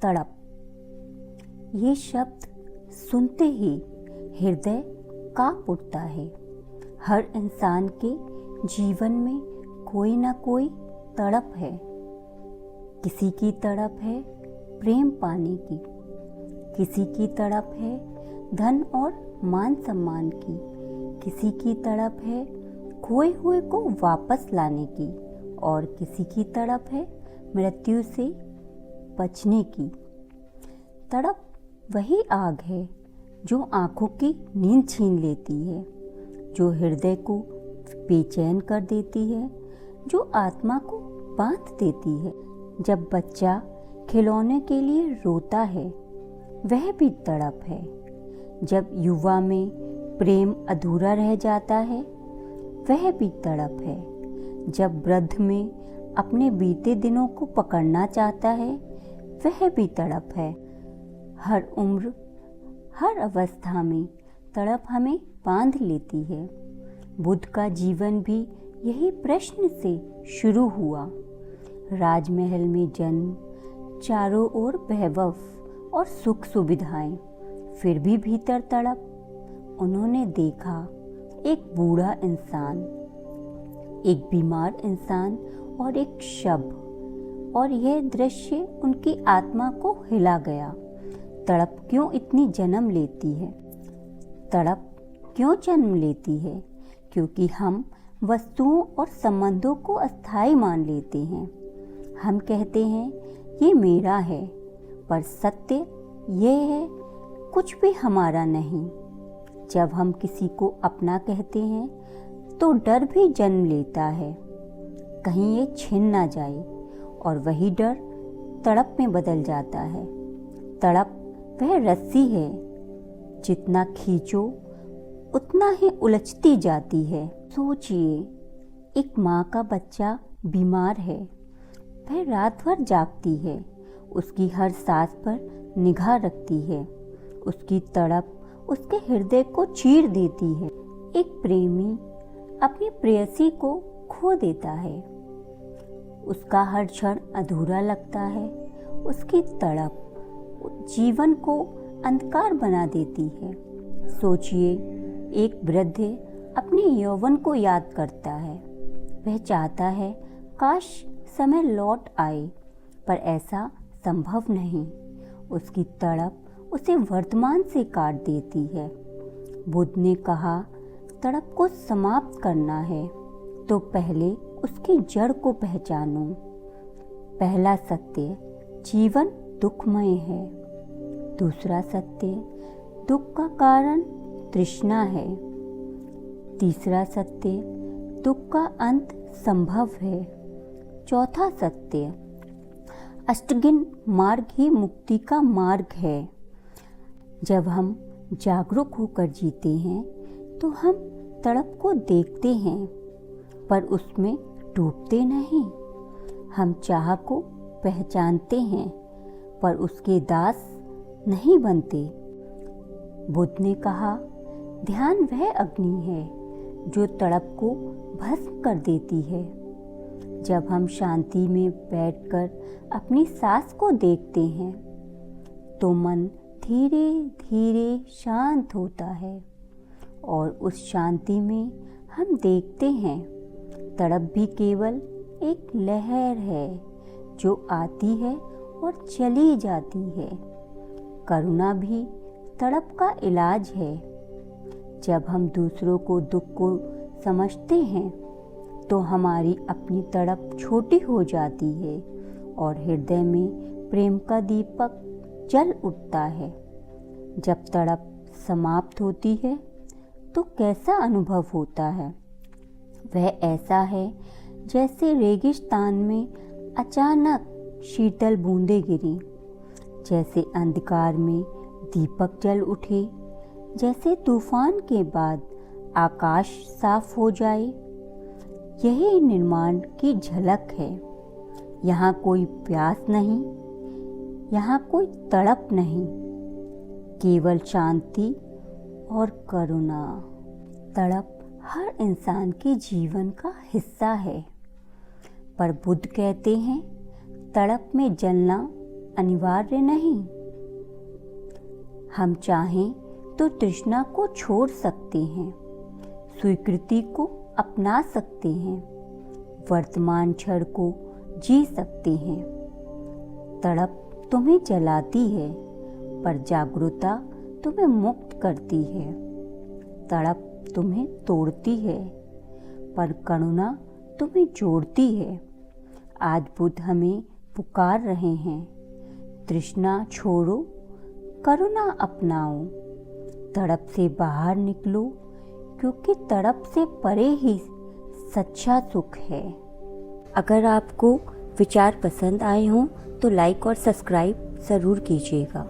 तड़प। ये शब्द सुनते ही हृदय कांप उठता है। हर इंसान के जीवन में कोई ना कोई तड़प है। किसी की तड़प है प्रेम पाने की, किसी की तड़प है धन और मान सम्मान की, किसी की तड़प है खोए हुए को वापस लाने की, और किसी की तड़प है मृत्यु से बचने की। तड़प वही आग है जो आंखों की नींद छीन लेती है, जो हृदय को बेचैन कर देती है, जो आत्मा को बांध देती है। जब बच्चा खिलौने के लिए रोता है वह भी तड़प है। जब युवा में प्रेम अधूरा रह जाता है वह भी तड़प है। जब वृद्ध में अपने बीते दिनों को पकड़ना चाहता है वह भी तड़प है। हर उम्र, हर अवस्था में तड़प हमें बांध लेती है। बुद्ध का जीवन भी यही प्रश्न से शुरू हुआ। राजमहल में जन्म, चारों ओर वैभव और सुख सुविधाएं, फिर भी भीतर तड़प। उन्होंने देखा एक बूढ़ा इंसान, एक बीमार इंसान और एक शव, और यह दृश्य उनकी आत्मा को हिला गया। तड़प क्यों इतनी जन्म लेती है? तड़प क्यों जन्म लेती है? क्योंकि हम वस्तुओं और संबंधों को अस्थायी मान लेते हैं। हम कहते हैं ये मेरा है, पर सत्य ये है कुछ भी हमारा नहीं। जब हम किसी को अपना कहते हैं तो डर भी जन्म लेता है, कहीं ये छिन ना जाए, और वही डर तड़प में बदल जाता है। तड़प वह रस्सी है, जितना खींचो उतना ही उलझती जाती है। सोचिए, एक माँ का बच्चा बीमार है, वह रात भर जागती है, उसकी हर सांस पर निगाह रखती है। उसकी तड़प उसके हृदय को चीर देती है। एक प्रेमी अपनी प्रेयसी को खो देता है, उसका हर क्षण अधूरा लगता है। उसकी तड़प जीवन को अंधकार बना देती है। सोचिए, एक वृद्ध अपने यौवन को याद करता है। वह चाहता है काश समय लौट आए, पर ऐसा संभव नहीं। उसकी तड़प उसे वर्तमान से काट देती है। बुद्ध ने कहा, तड़प को समाप्त करना है तो पहले उसकी जड़ को पहचानो। पहला सत्य, जीवन दुखमय है। दूसरा सत्य, दुख का कारण तृष्णा है। तीसरा सत्य, दुख का अंत संभव है। चौथा सत्य, अष्टगिन मार्ग ही मुक्ति का मार्ग है। जब हम जागरूक होकर जीते हैं तो हम तड़प को देखते हैं, पर उसमें डूबते नहीं। हम चाह को पहचानते हैं, पर उसके दास नहीं बनते। बुद्ध ने कहा, ध्यान वह अग्नि है जो तड़प को भस्म कर देती है। जब हम शांति में बैठकर अपनी सांस को देखते हैं तो मन धीरे धीरे शांत होता है, और उस शांति में हम देखते हैं तड़प भी केवल एक लहर है जो आती है और चली जाती है। करुणा भी तड़प का इलाज है। जब हम दूसरों को दुख को समझते हैं तो हमारी अपनी तड़प छोटी हो जाती है और हृदय में प्रेम का दीपक जल उठता है। जब तड़प समाप्त होती है तो कैसा अनुभव होता है? वह ऐसा है जैसे रेगिस्तान में अचानक शीतल बूंदें गिरी, जैसे अंधकार में दीपक जल उठे, जैसे तूफान के बाद आकाश साफ हो जाए। यही निर्माण की झलक है। यहाँ कोई प्यास नहीं, यहाँ कोई तड़प नहीं, केवल शांति और करुणा। तड़प हर इंसान के जीवन का हिस्सा है, पर बुद्ध कहते हैं तड़प में जलना अनिवार्य नहीं। हम चाहें तो तृष्णा को छोड़ सकते हैं, स्वीकृति को अपना सकते हैं, वर्तमान क्षण को जी सकते हैं। तड़प तुम्हें जलाती है, पर जागरूकता तुम्हें मुक्त करती है। तड़प तुम्हें तोड़ती है, पर करुणा तुम्हें जोड़ती है। आज बुद्ध हमें पुकार रहे हैं, तृष्णा छोड़ो, करुणा अपनाओ, तड़प से बाहर निकलो, क्योंकि तड़प से परे ही सच्चा सुख है। अगर आपको विचार पसंद आए हों तो लाइक और सब्सक्राइब ज़रूर कीजिएगा।